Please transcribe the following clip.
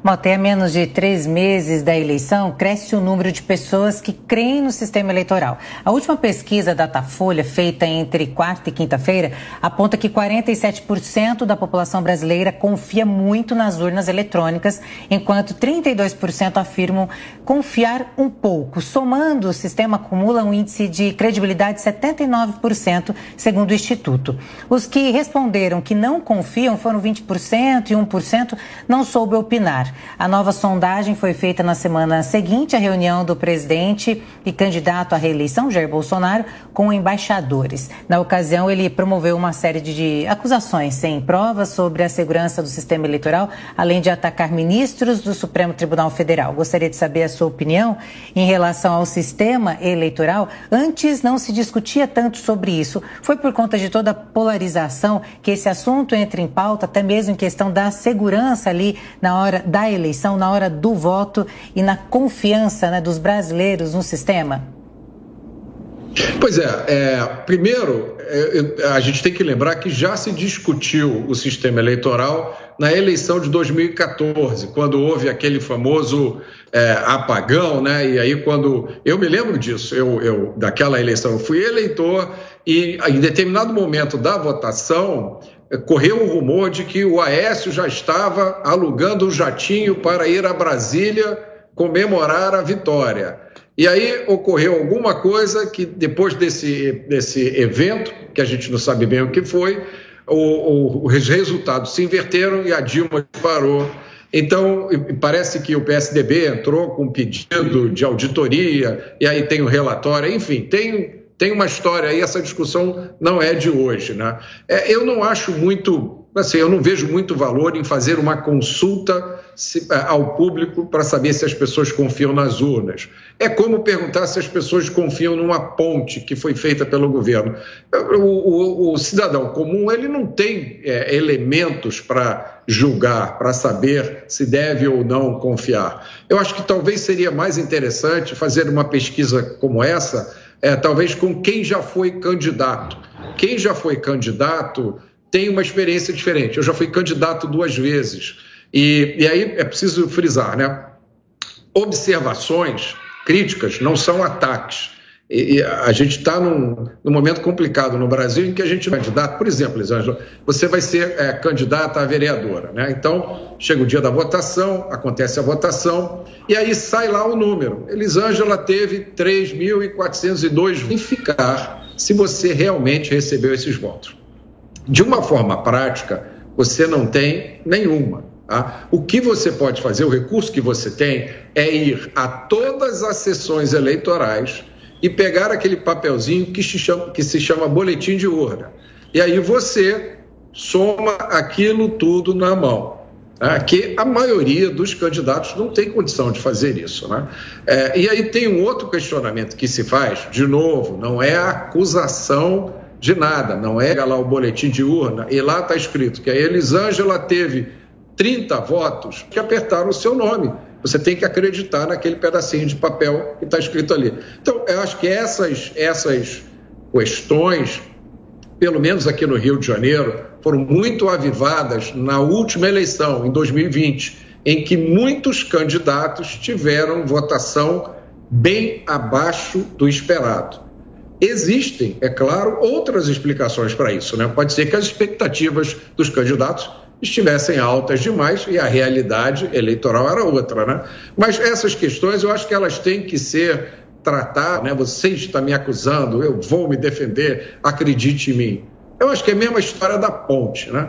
Bom, até menos de 3 meses da eleição, cresce o número de pessoas que creem no sistema eleitoral. A última pesquisa Datafolha, feita entre quarta e quinta-feira, aponta que 47% da população brasileira confia muito nas urnas eletrônicas, enquanto 32% afirmam confiar um pouco. Somando, o sistema acumula um índice de credibilidade de 79%, segundo o Instituto. Os que responderam que não confiam foram 20% e 1% não soube opinar. A nova sondagem foi feita na semana seguinte à reunião do presidente e candidato à reeleição, Jair Bolsonaro, com embaixadores. Na ocasião, ele promoveu uma série de acusações sem provas sobre a segurança do sistema eleitoral, além de atacar ministros do Supremo Tribunal Federal. Gostaria de saber a sua opinião em relação ao sistema eleitoral. Antes não se discutia tanto sobre isso. Foi por conta de toda a polarização que esse assunto entra em pauta, até mesmo em questão da segurança ali na hora da eleição, na hora do voto e na confiança, né, dos brasileiros no sistema? Pois é, primeiro a gente tem que lembrar que já se discutiu o sistema eleitoral na eleição de 2014, quando houve aquele famoso apagão, né? E aí quando eu me lembro disso, eu daquela eleição eu fui eleitor e em determinado momento da votação correu o rumor de que o Aécio já estava alugando um jatinho para ir a Brasília comemorar a vitória. E aí ocorreu alguma coisa que depois desse evento, que a gente não sabe bem o que foi, os resultados se inverteram e a Dilma parou. Então, parece que o PSDB entrou com um pedido de auditoria, e aí tem o relatório, enfim, tem uma história aí, essa discussão não é de hoje, né? Eu não acho muito, assim, eu não vejo muito valor em fazer uma consulta ao público para saber se as pessoas confiam nas urnas. É como perguntar se as pessoas confiam numa ponte que foi feita pelo governo. O cidadão comum, ele não tem elementos para julgar, para saber se deve ou não confiar. Eu acho que talvez seria mais interessante fazer uma pesquisa como essa, talvez com quem já foi candidato. Quem já foi candidato tem uma experiência diferente. Eu já fui candidato 2 vezes. E aí é preciso frisar, né? Observações críticas não são ataques. E a gente está num momento complicado no Brasil em que a gente é candidato, por exemplo, Elisângela, você vai ser candidata a vereadora, né? Então, chega o dia da votação, acontece a votação, e aí sai lá o número. Elisângela teve 3.402 verificar se você realmente recebeu esses votos. De uma forma prática, você não tem nenhuma. Tá? O que você pode fazer, o recurso que você tem, é ir a todas as sessões eleitorais e pegar aquele papelzinho que se chama boletim de urna. E aí você soma aquilo tudo na mão. Tá? Que a maioria dos candidatos não tem condição de fazer isso. Né? E aí tem um outro questionamento que se faz, de novo, não é acusação de nada, não é lá o boletim de urna, e lá está escrito que a Elisângela teve 30 votos que apertaram o seu nome. Você tem que acreditar naquele pedacinho de papel que está escrito ali. Então, eu acho que essas questões, pelo menos aqui no Rio de Janeiro, foram muito avivadas na última eleição, em 2020, em que muitos candidatos tiveram votação bem abaixo do esperado. Existem, é claro, outras explicações para isso, né? Pode ser que as expectativas dos candidatos estivessem altas demais e a realidade eleitoral era outra, né? Mas essas questões eu acho que elas têm que ser tratadas, né? Você está me acusando, eu vou me defender, acredite em mim. Eu acho que é a mesma história da ponte, né?